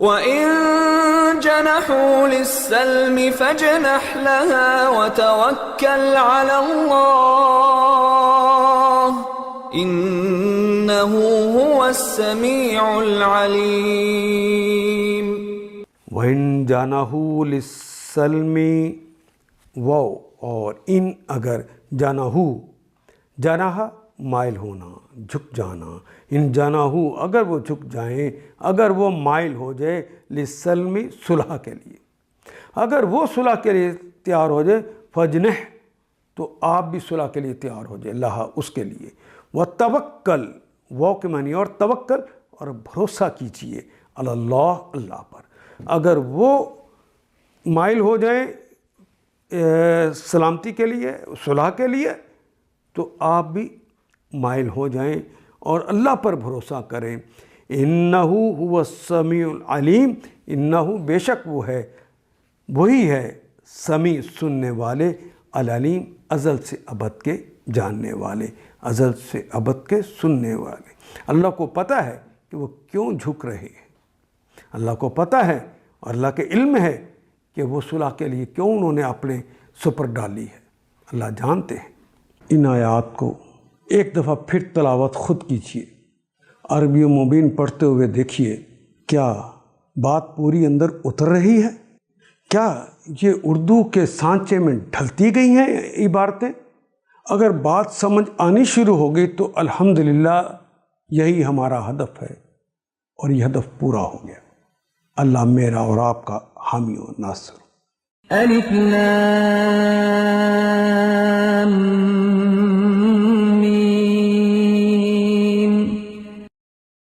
وَإِن جَنَحُوا لِلسَّلْمِ فَاجْنَحْ لَهَا وَتَوَكَّلْ عَلَى اللَّهِ إِنَّهُ هُوَ السَّمِيعُ الْعَلِيمُ۔ وَإِن جَنَحُوا لِلسَّلْمِ وہ اور ان اگر جناح مائل ہونا، جھک جانا، ان جناحو اگر وہ جھک جائیں، اگر وہ مائل ہو جائے، للسلم صلح کے لیے، اگر وہ صلح کے لیے تیار ہو جائے، فجنح تو آپ بھی صلح کے لیے تیار ہو جائے، لہا اس کے لیے، وتوکل وہ کے معنی اور توکل اور بھروسہ کیجئے، اللہ اللہ پر، اگر وہ مائل ہو جائیں سلامتی کے لیے، صلح کے لیے، تو آپ بھی مائل ہو جائیں اور اللہ پر بھروسہ کریں۔ انہو هو السمیع العلیم، انہو بے شک وہ ہے، وہی ہے سمیع سننے والے، العلیم ازل سے ابد کے جاننے والے، ازل سے ابد کے سننے والے۔ اللہ کو پتہ ہے کہ وہ کیوں جھک رہے ہیں، اللہ کو پتہ ہے اور اللہ کے علم ہے کہ وہ صلح کے لیے کیوں انہوں نے اپنے سپر ڈالی ہے، اللہ جانتے ہیں۔ ان آیات کو ایک دفعہ پھر تلاوت خود کیجیے، عربی و مبین پڑھتے ہوئے دیکھیے کیا بات پوری اندر اتر رہی ہے، کیا یہ اردو کے سانچے میں ڈھلتی گئی ہیں عبارتیں۔ اگر بات سمجھ آنی شروع ہو گئی تو الحمدللہ یہی ہمارا ہدف ہے اور یہ ہدف پورا ہو گیا۔ اللہ میرا اور آپ کا حامی و ناصر۔ الف لام